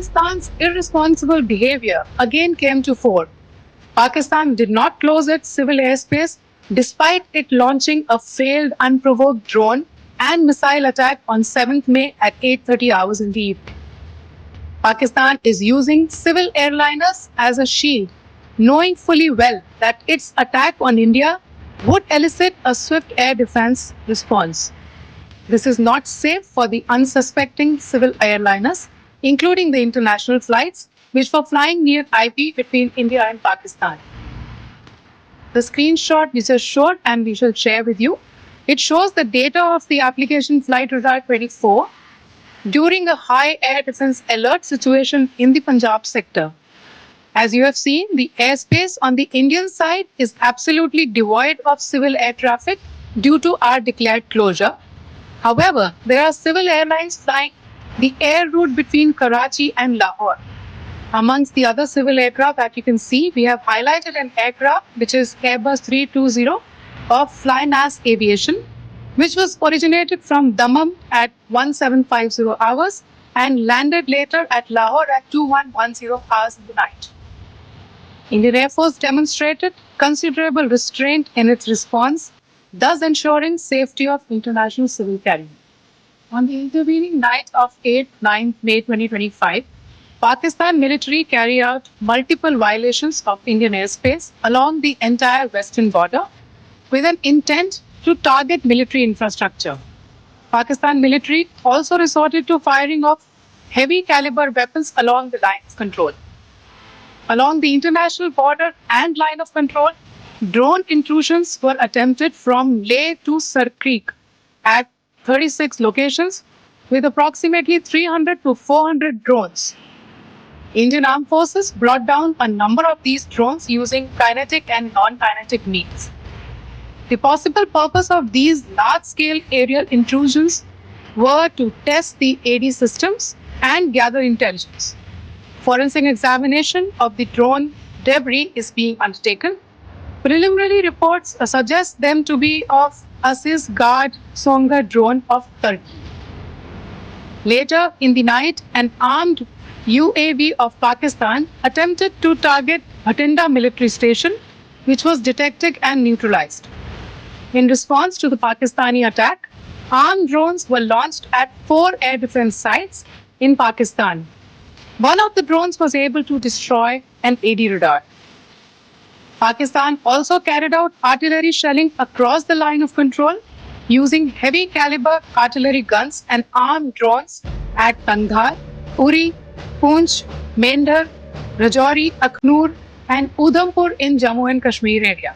Pakistan's irresponsible behavior again came to fore. Pakistan did not close its civil airspace despite it launching a failed unprovoked drone and missile attack on 7th May at 8:30 hours in the evening. Pakistan is using civil airliners as a shield, knowing fully well that its attack on India would elicit a swift air defense response. This is not safe for the unsuspecting civil airliners, including the international flights, which were flying near IP between India and Pakistan. The screenshot we just showed and we shall share with you. It shows the data of the application Flight Radar 24 during a high air defense alert situation in the Punjab sector. As you have seen, the airspace on the Indian side is absolutely devoid of civil air traffic due to our declared closure. However, there are civil airlines flying the air route between Karachi and Lahore. Amongst the other civil aircraft that you can see, we have highlighted an aircraft which is Airbus 320 of Flynas Aviation, which was originated from Dammam at 1750 hours and landed later at Lahore at 2110 hours in the night. Indian Air Force demonstrated considerable restraint in its response, thus ensuring safety of international civil carrier. On the intervening night of 8-9 May 2025, Pakistan military carried out multiple violations of Indian airspace along the entire western border with an intent to target military infrastructure. Pakistan military also resorted to firing of heavy caliber weapons along the line of control. Along the international border and line of control, drone intrusions were attempted from Leh to Sar Creek at 36 locations with approximately 300 to 400 drones. Indian Armed Forces brought down a number of these drones using kinetic and non-kinetic means. The possible purpose of these large-scale aerial intrusions were to test the AD systems and gather intelligence. Forensic examination of the drone debris is being undertaken. Preliminary reports suggest them to be of Aziz Guard Songa drone of Turkey. Later in the night, an armed UAV of Pakistan attempted to target Bhatinda military station, which was detected and neutralized. In response to the Pakistani attack, armed drones were launched at 4 air defense sites in Pakistan. One of the drones was able to destroy an AD radar. Pakistan also carried out artillery shelling across the line of control using heavy caliber artillery guns and armed drones at Kandahar, Uri, Poonch, Mendhar, Rajouri, Akhnur, and Udhampur in Jammu and Kashmir area,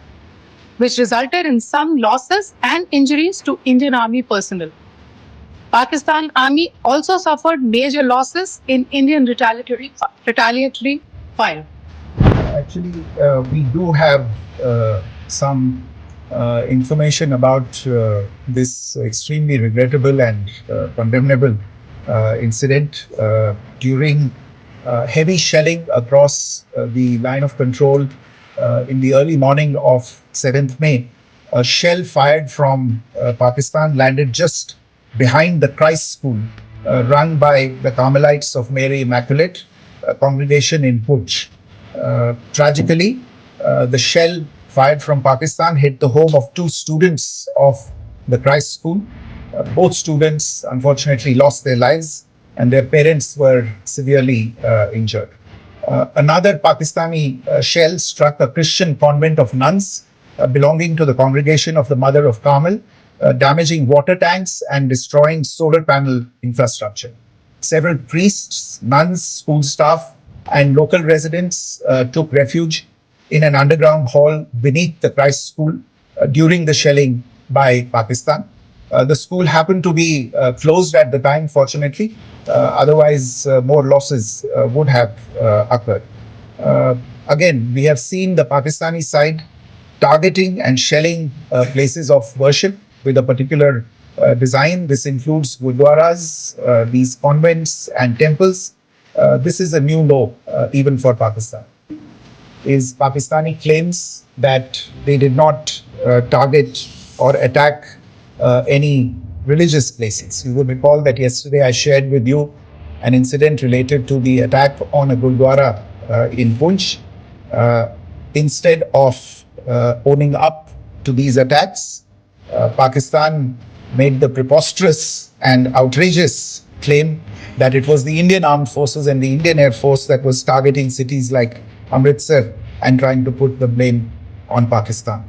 which resulted in some losses and injuries to Indian Army personnel. Pakistan Army also suffered major losses in Indian retaliatory fire. Actually, we do have some information about this extremely regrettable and condemnable incident during heavy shelling across the line of control in the early morning of 7th May. A shell fired from Pakistan landed just behind the Christ School run by the Carmelites of Mary Immaculate, a congregation in Puch. Tragically, the shell fired from Pakistan hit the home of 2 students of the Christ School. Both students unfortunately lost their lives and their parents were severely injured. Another Pakistani shell struck a Christian convent of nuns belonging to the congregation of the Mother of Carmel, damaging water tanks and destroying solar panel infrastructure. Several priests, nuns, school staff, and local residents took refuge in an underground hall beneath the Christ School during the shelling by Pakistan. The school happened to be closed at the time, fortunately. Otherwise, more losses would have occurred. Again, we have seen the Pakistani side targeting and shelling places of worship with a particular design. This includes gurdwaras, these convents and temples. This is a new law even for Pakistan. Is Pakistani claims that they did not target or attack any religious places. You will recall that yesterday I shared with you an incident related to the attack on a Gurdwara in Punch. Instead of owning up to these attacks, Pakistan made the preposterous and outrageous claim that it was the Indian Armed Forces and the Indian Air Force that was targeting cities like Amritsar and trying to put the blame on Pakistan.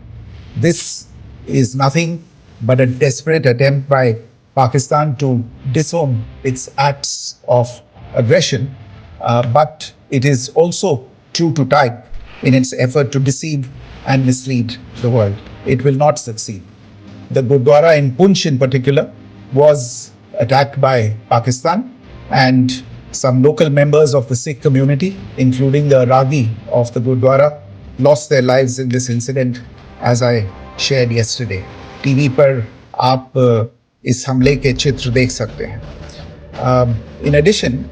This is nothing but a desperate attempt by Pakistan to disown its acts of aggression, but it is also true to type in its effort to deceive and mislead the world. It will not succeed. The Gurdwara in Punch in particular was attacked by Pakistan, and some local members of the Sikh community, including the Ragi of the Gurdwara, lost their lives in this incident, as I shared yesterday. TV पर आप इस हमले के चित्र देख सकते हैं. In addition,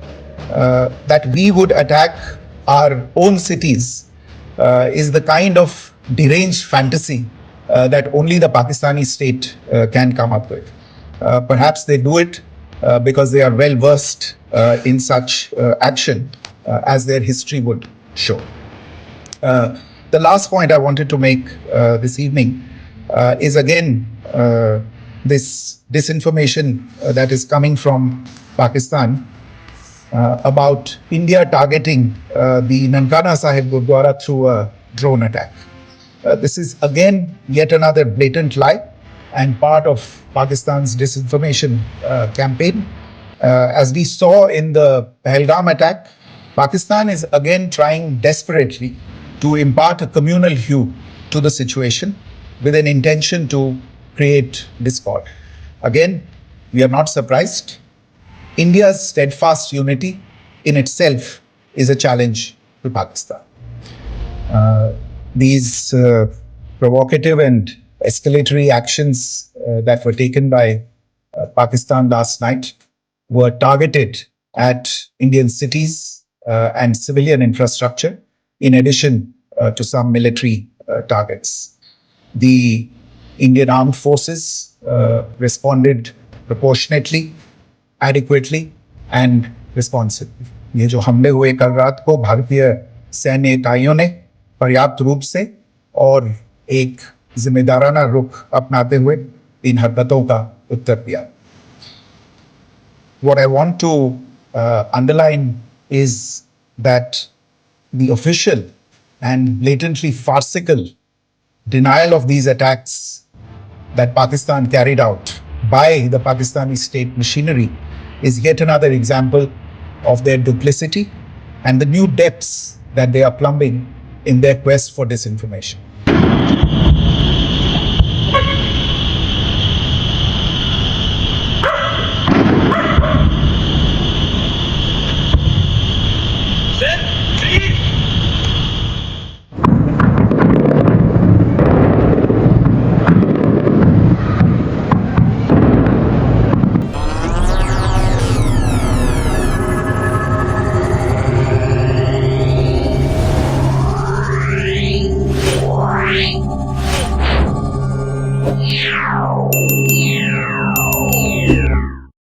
that we would attack our own cities is the kind of deranged fantasy that only the Pakistani state can come up with. Perhaps they do it because they are well versed in such action, as their history would show. The last point I wanted to make this evening is again this disinformation that is coming from Pakistan about India targeting the Nankana Sahib Gurdwara through a drone attack. This is again yet another blatant lie and part of Pakistan's disinformation campaign. As we saw in the Pahalgam attack, Pakistan is again trying desperately to impart a communal hue to the situation with an intention to create discord. Again, we are not surprised. India's steadfast unity in itself is a challenge to Pakistan. These provocative and escalatory actions that were taken by Pakistan last night were targeted at Indian cities and civilian infrastructure, in addition to some military targets. The Indian Armed Forces responded proportionately, adequately and responsibly. ये जो हमले हुए कल रात को भारतीय सैन्य इकाइयों ने पर्याप्त रूप से और एक जिम्मेदाराना रुख अपनाते हुए इन हरकतों का उत्तर दिया. What I want to underline is that the official and blatantly farcical denial of these attacks that Pakistan carried out by the Pakistani state machinery is yet another example of their duplicity and the new depths that they are plumbing in their quest for disinformation.